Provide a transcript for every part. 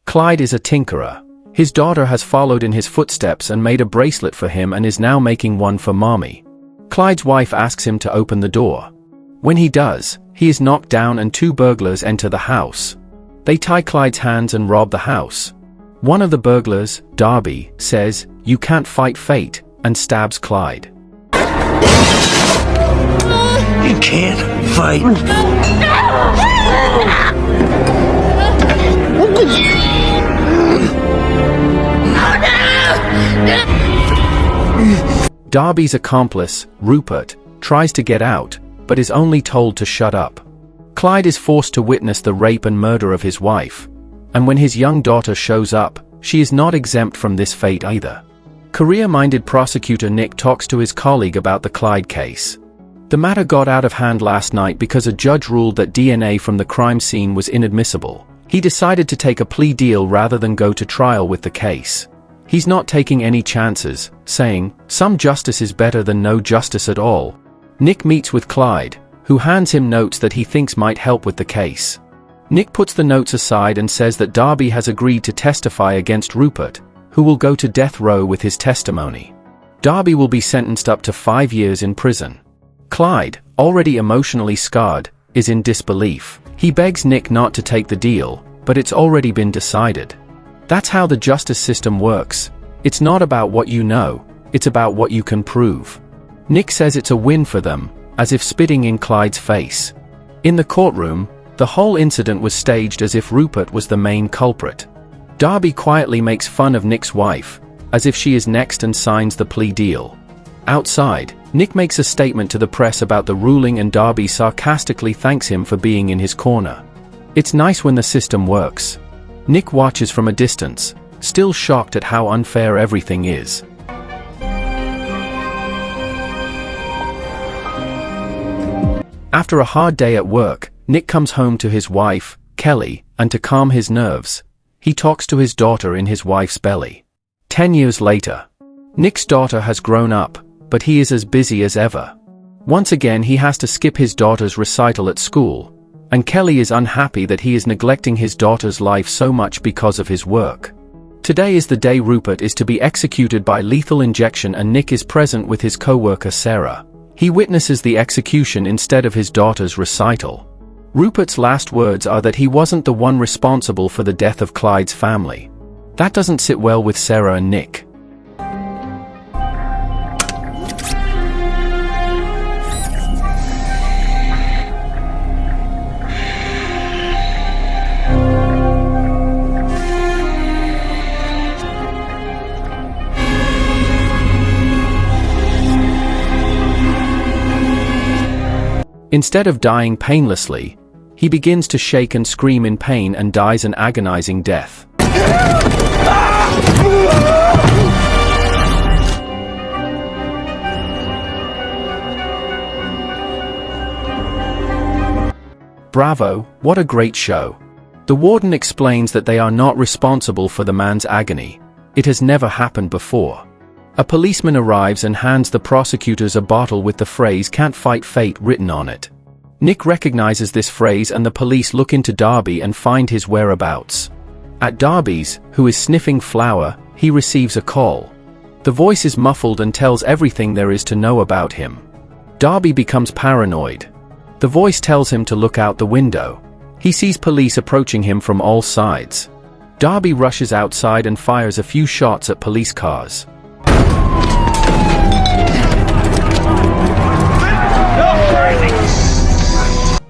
Clyde is a tinkerer. His daughter has followed in his footsteps and made a bracelet for him and is now making one for Mommy. Clyde's wife asks him to open the door. When he does, he is knocked down and two burglars enter the house. They tie Clyde's hands and rob the house. One of the burglars, Darby, says, "You can't fight fate," and stabs Clyde. You can't fight. Darby's accomplice, Rupert, tries to get out, but is only told to shut up. Clyde is forced to witness the rape and murder of his wife, and when his young daughter shows up, she is not exempt from this fate either. Career-minded prosecutor Nick talks to his colleague about the Clyde case. The matter got out of hand last night because a judge ruled that DNA from the crime scene was inadmissible. He decided to take a plea deal rather than go to trial with the case. He's not taking any chances, saying, "Some justice is better than no justice at all." Nick meets with Clyde, who hands him notes that he thinks might help with the case. Nick puts the notes aside and says that Darby has agreed to testify against Rupert, who will go to death row with his testimony. Darby will be sentenced up to 5 years in prison. Clyde, already emotionally scarred, is in disbelief. He begs Nick not to take the deal, but it's already been decided. That's how the justice system works. It's not about what you know, it's about what you can prove. Nick says it's a win for them, as if spitting in Clyde's face. In the courtroom, the whole incident was staged as if Rupert was the main culprit. Darby quietly makes fun of Nick's wife, as if she is next, and signs the plea deal. Outside, Nick makes a statement to the press about the ruling and Darby sarcastically thanks him for being in his corner. It's nice when the system works. Nick watches from a distance, still shocked at how unfair everything is. After a hard day at work, Nick comes home to his wife, Kelly, and to calm his nerves, he talks to his daughter in his wife's belly. 10 years later, Nick's daughter has grown up, but he is as busy as ever. Once again he has to skip his daughter's recital at school, and Kelly is unhappy that he is neglecting his daughter's life so much because of his work. Today is the day Rupert is to be executed by lethal injection, and Nick is present with his co-worker Sarah. He witnesses the execution instead of his daughter's recital. Rupert's last words are that he wasn't the one responsible for the death of Clyde's family. That doesn't sit well with Sarah and Nick. Instead of dying painlessly, he begins to shake and scream in pain and dies an agonizing death. Bravo, what a great show. The warden explains that they are not responsible for the man's agony. It has never happened before. A policeman arrives and hands the prosecutors a bottle with the phrase "Can't fight fate" written on it. Nick recognizes this phrase and the police look into Darby and find his whereabouts. At Darby's, who is sniffing flour, he receives a call. The voice is muffled and tells everything there is to know about him. Darby becomes paranoid. The voice tells him to look out the window. He sees police approaching him from all sides. Darby rushes outside and fires a few shots at police cars.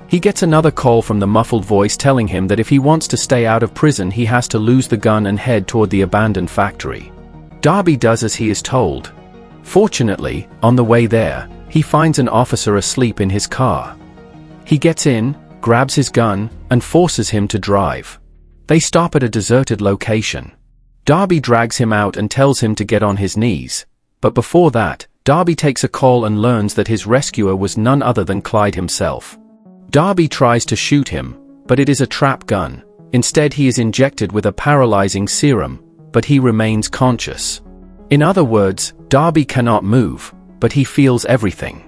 He gets another call from the muffled voice telling him that if he wants to stay out of prison he has to lose the gun and head toward the abandoned factory. Darby does as he is told. Fortunately, on the way there, he finds an officer asleep in his car. He gets in, grabs his gun, and forces him to drive. They stop at a deserted location. Darby drags him out and tells him to get on his knees. But before that, Darby takes a call and learns that his rescuer was none other than Clyde himself. Darby tries to shoot him, but it is a trap gun. Instead he is injected with a paralyzing serum, but he remains conscious. In other words, Darby cannot move, but he feels everything.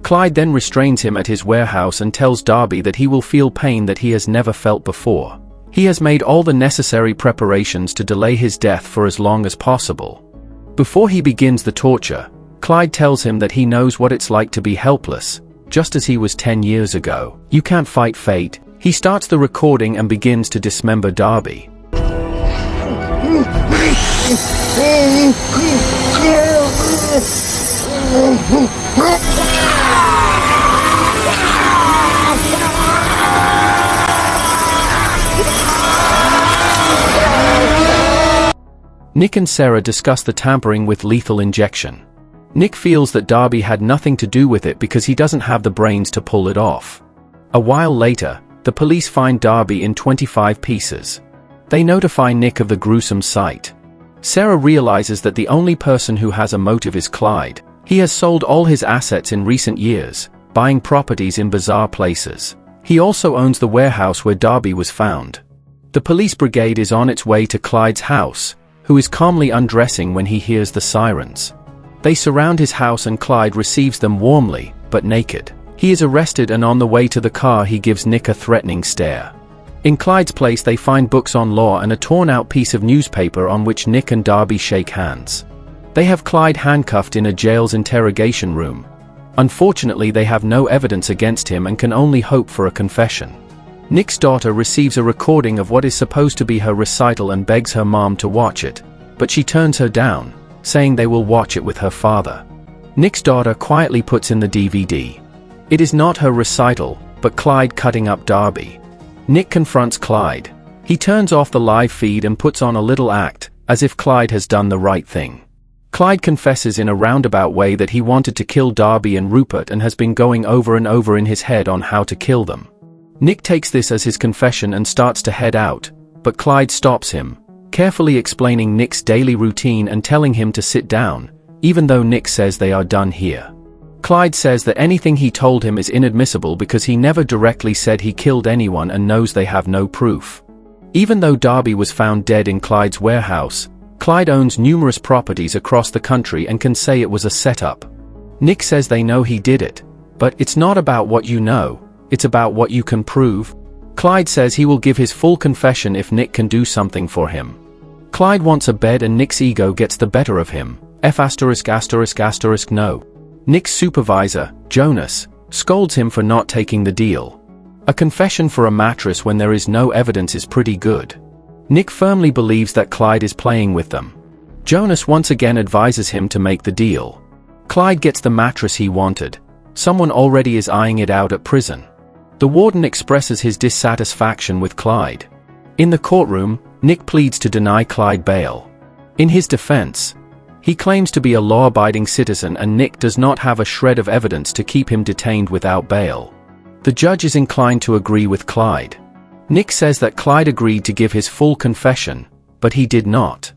Clyde then restrains him at his warehouse and tells Darby that he will feel pain that he has never felt before. He has made all the necessary preparations to delay his death for as long as possible. Before he begins the torture, Clyde tells him that he knows what it's like to be helpless, just as he was 10 years ago. You can't fight fate. He starts the recording and begins to dismember Darby. Nick and Sarah discuss the tampering with lethal injection. Nick feels that Darby had nothing to do with it because he doesn't have the brains to pull it off. A while later, the police find Darby in 25 pieces. They notify Nick of the gruesome sight. Sarah realizes that the only person who has a motive is Clyde. He has sold all his assets in recent years, buying properties in bizarre places. He also owns the warehouse where Darby was found. The police brigade is on its way to Clyde's house, who is calmly undressing when he hears the sirens. They surround his house and Clyde receives them warmly, but naked. He is arrested and on the way to the car he gives Nick a threatening stare. In Clyde's place they find books on law and a torn-out piece of newspaper on which Nick and Darby shake hands. They have Clyde handcuffed in a jail's interrogation room. Unfortunately, they have no evidence against him and can only hope for a confession. Nick's daughter receives a recording of what is supposed to be her recital and begs her mom to watch it, but she turns her down, saying they will watch it with her father. Nick's daughter quietly puts in the DVD. It is not her recital, but Clyde cutting up Darby. Nick confronts Clyde. He turns off the live feed and puts on a little act, as if Clyde has done the right thing. Clyde confesses in a roundabout way that he wanted to kill Darby and Rupert and has been going over and over in his head on how to kill them. Nick takes this as his confession and starts to head out, but Clyde stops him, carefully explaining Nick's daily routine and telling him to sit down, even though Nick says they are done here. Clyde says that anything he told him is inadmissible because he never directly said he killed anyone and knows they have no proof. Even though Darby was found dead in Clyde's warehouse, Clyde owns numerous properties across the country and can say it was a setup. Nick says they know he did it, but it's not about what you know, it's about what you can prove. Clyde says he will give his full confession if Nick can do something for him. Clyde wants a bed and Nick's ego gets the better of him. No. Nick's supervisor, Jonas, scolds him for not taking the deal. A confession for a mattress when there is no evidence is pretty good. Nick firmly believes that Clyde is playing with them. Jonas once again advises him to make the deal. Clyde gets the mattress he wanted. Someone already is eyeing it out at prison. The warden expresses his dissatisfaction with Clyde. In the courtroom, Nick pleads to deny Clyde bail. In his defense, he claims to be a law-abiding citizen and Nick does not have a shred of evidence to keep him detained without bail. The judge is inclined to agree with Clyde. Nick says that Clyde agreed to give his full confession, but he did not.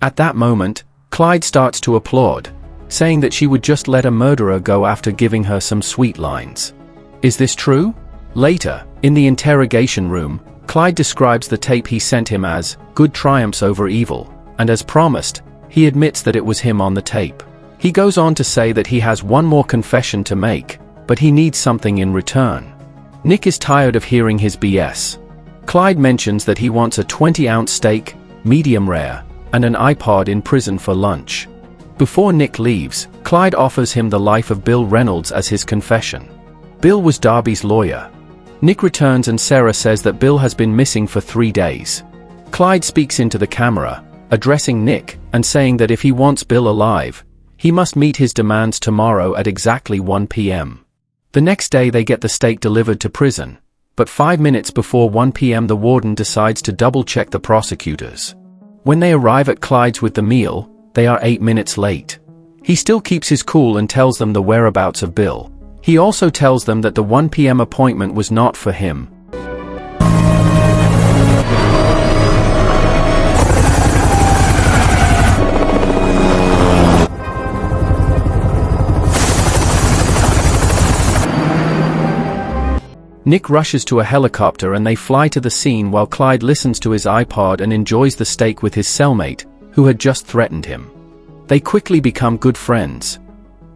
At that moment, Clyde starts to applaud, saying that she would just let a murderer go after giving her some sweet lines. Is this true? Later, in the interrogation room, Clyde describes the tape he sent him as good triumphs over evil, and as promised, he admits that it was him on the tape. He goes on to say that he has one more confession to make, but he needs something in return. Nick is tired of hearing his BS. Clyde mentions that he wants a 20-ounce steak, medium rare, and an iPod in prison for lunch. Before Nick leaves, Clyde offers him the life of Bill Reynolds as his confession. Bill was Darby's lawyer. Nick returns and Sarah says that Bill has been missing for 3 days. Clyde speaks into the camera, addressing Nick, and saying that if he wants Bill alive, he must meet his demands tomorrow at exactly 1 p.m. The next day they get the steak delivered to prison, but 5 minutes before 1 p.m. the warden decides to double-check the prosecutors. When they arrive at Clyde's with the meal, they are 8 minutes late. He still keeps his cool and tells them the whereabouts of Bill. He also tells them that the 1 p.m. appointment was not for him. Nick rushes to a helicopter and they fly to the scene while Clyde listens to his iPod and enjoys the steak with his cellmate, who had just threatened him. They quickly become good friends.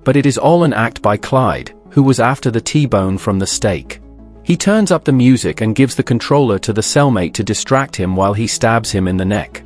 But it is all an act by Clyde, who was after the T-bone from the steak. He turns up the music and gives the controller to the cellmate to distract him while he stabs him in the neck.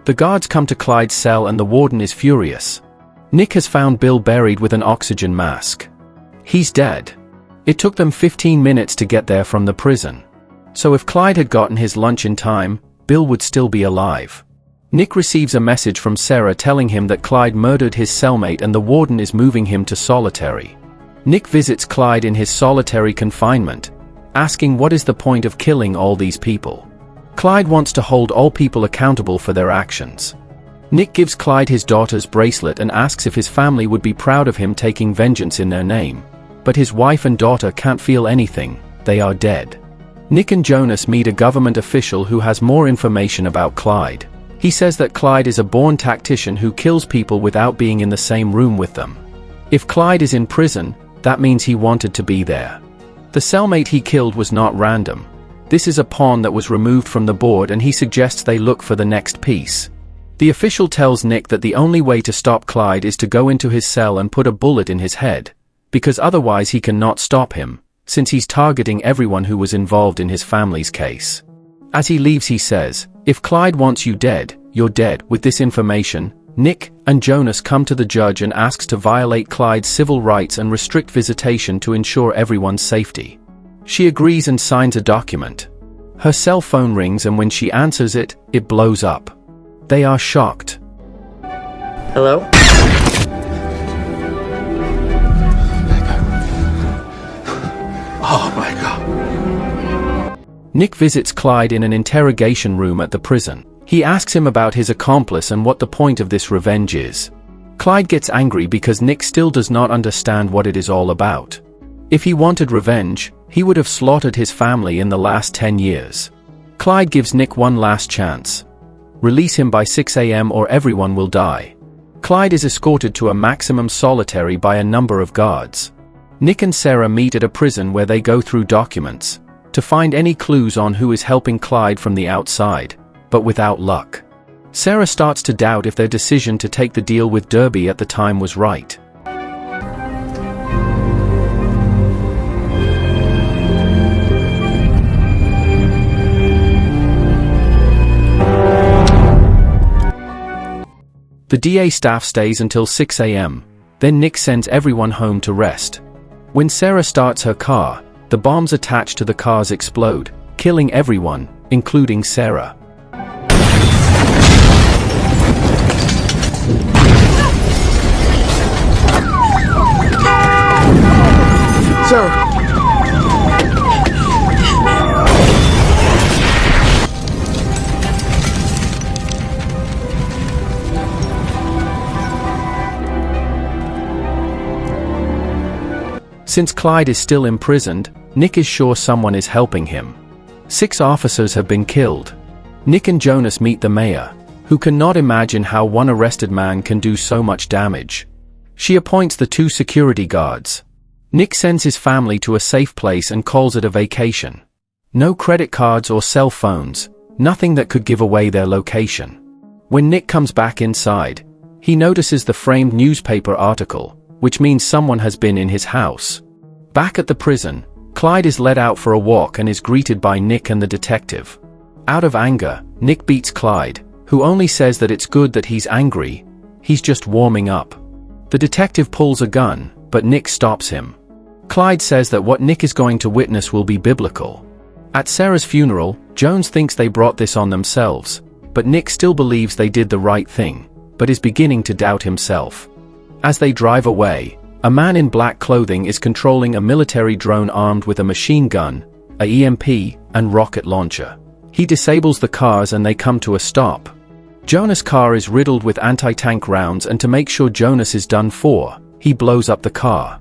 The guards come to Clyde's cell and the warden is furious. Nick has found Bill buried with an oxygen mask. He's dead. It took them 15 minutes to get there from the prison. So if Clyde had gotten his lunch in time, Bill would still be alive. Nick receives a message from Sarah telling him that Clyde murdered his cellmate and the warden is moving him to solitary. Nick visits Clyde in his solitary confinement, asking what is the point of killing all these people. Clyde wants to hold all people accountable for their actions. Nick gives Clyde his daughter's bracelet and asks if his family would be proud of him taking vengeance in their name. But his wife and daughter can't feel anything, they are dead. Nick and Jonas meet a government official who has more information about Clyde. He says that Clyde is a born tactician who kills people without being in the same room with them. If Clyde is in prison, that means he wanted to be there. The cellmate he killed was not random. This is a pawn that was removed from the board and he suggests they look for the next piece. The official tells Nick that the only way to stop Clyde is to go into his cell and put a bullet in his head, because otherwise he cannot stop him, since he's targeting everyone who was involved in his family's case. As he leaves he says, "If Clyde wants you dead, you're dead." With this information, Nick and Jonas come to the judge and asks to violate Clyde's civil rights and restrict visitation to ensure everyone's safety. She agrees and signs a document. Her cell phone rings and when she answers it, it blows up. They are shocked. Hello? Oh my God. Nick visits Clyde in an interrogation room at the prison. He asks him about his accomplice and what the point of this revenge is. Clyde gets angry because Nick still does not understand what it is all about. If he wanted revenge, he would have slaughtered his family in the last 10 years. Clyde gives Nick one last chance. Release him by 6 a.m. or everyone will die. Clyde is escorted to a maximum solitary by a number of guards. Nick and Sarah meet at a prison where they go through documents to find any clues on who is helping Clyde from the outside, but without luck. Sarah starts to doubt if their decision to take the deal with Derby at the time was right. The DA staff stays until 6 a.m. Then Nick sends everyone home to rest. When Sarah starts her car, the bombs attached to the cars explode, killing everyone, including Sarah. Sarah! Since Clyde is still imprisoned, Nick is sure someone is helping him. 6 officers have been killed. Nick and Jonas meet the mayor, who cannot imagine how one arrested man can do so much damage. She appoints the 2 security guards. Nick sends his family to a safe place and calls it a vacation. No credit cards or cell phones, nothing that could give away their location. When Nick comes back inside, he notices the framed newspaper article, which means someone has been in his house. Back at the prison, Clyde is led out for a walk and is greeted by Nick and the detective. Out of anger, Nick beats Clyde, who only says that it's good that he's angry, he's just warming up. The detective pulls a gun, but Nick stops him. Clyde says that what Nick is going to witness will be biblical. At Sarah's funeral, Jones thinks they brought this on themselves, but Nick still believes they did the right thing, but is beginning to doubt himself. As they drive away, a man in black clothing is controlling a military drone armed with a machine gun, a EMP, and rocket launcher. He disables the cars and they come to a stop. Jonas' car is riddled with anti-tank rounds and to make sure Jonas is done for, he blows up the car.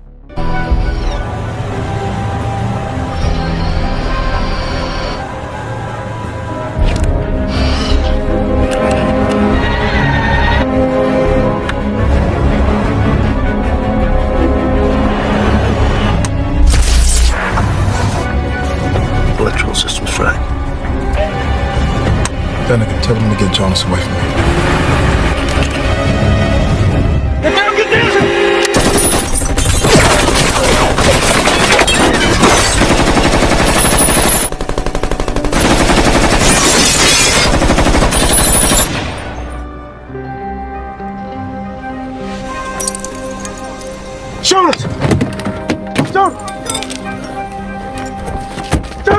That nigga, tell him to get Jonas away from me. Jonas! Jonas!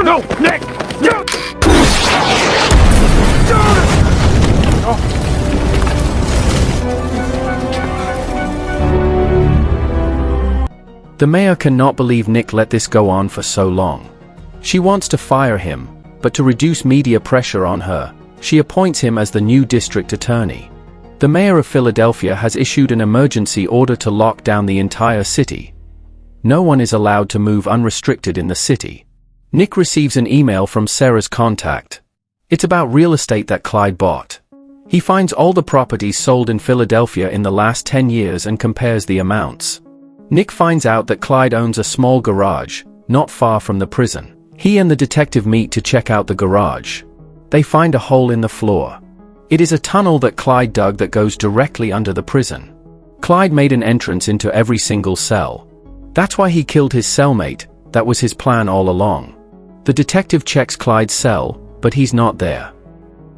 No, Nick! No! Jonas! The mayor cannot believe Nick let this go on for so long. She wants to fire him, but to reduce media pressure on her, she appoints him as the new district attorney. The mayor of Philadelphia has issued an emergency order to lock down the entire city. No one is allowed to move unrestricted in the city. Nick receives an email from Sarah's contact. It's about real estate that Clyde bought. He finds all the properties sold in Philadelphia in the last 10 years and compares the amounts. Nick finds out that Clyde owns a small garage, not far from the prison. He and the detective meet to check out the garage. They find a hole in the floor. It is a tunnel that Clyde dug that goes directly under the prison. Clyde made an entrance into every single cell. That's why he killed his cellmate. That was his plan all along. The detective checks Clyde's cell, but he's not there.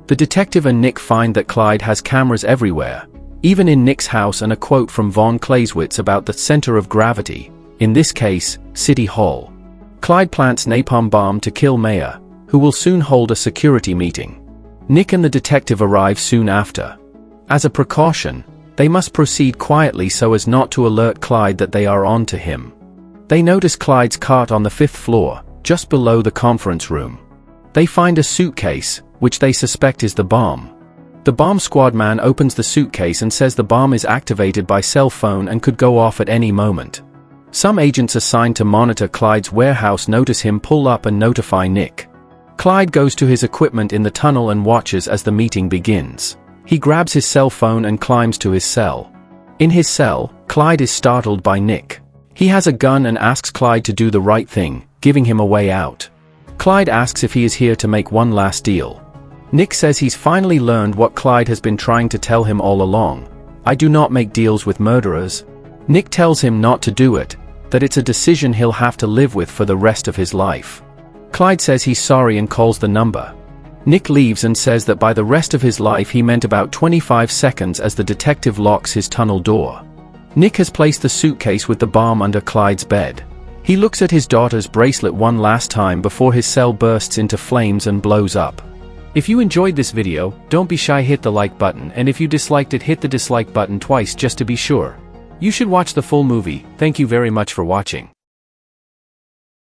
The detective and Nick find that Clyde has cameras everywhere, even in Nick's house, and a quote from Von Clausewitz about the center of gravity, in this case, City Hall. Clyde plants napalm bomb to kill Mayor, who will soon hold a security meeting. Nick and the detective arrive soon after. As a precaution, they must proceed quietly so as not to alert Clyde that they are on to him. They notice Clyde's cart on the 5th floor, just below the conference room. They find a suitcase, which they suspect is the bomb. The bomb squad man opens the suitcase and says the bomb is activated by cell phone and could go off at any moment. Some agents assigned to monitor Clyde's warehouse notice him pull up and notify Nick. Clyde goes to his equipment in the tunnel and watches as the meeting begins. He grabs his cell phone and climbs to his cell. In his cell, Clyde is startled by Nick. He has a gun and asks Clyde to do the right thing, giving him a way out. Clyde asks if he is here to make one last deal. Nick says he's finally learned what Clyde has been trying to tell him all along. I do not make deals with murderers. Nick tells him not to do it, that it's a decision he'll have to live with for the rest of his life. Clyde says he's sorry and calls the number. Nick leaves and says that by the rest of his life he meant about 25 seconds as the detective locks his tunnel door. Nick has placed the suitcase with the bomb under Clyde's bed. He looks at his daughter's bracelet one last time before his cell bursts into flames and blows up. If you enjoyed this video, don't be shy, hit the like button, and if you disliked it, hit the dislike button twice just to be sure. You should watch the full movie. Thank you very much for watching.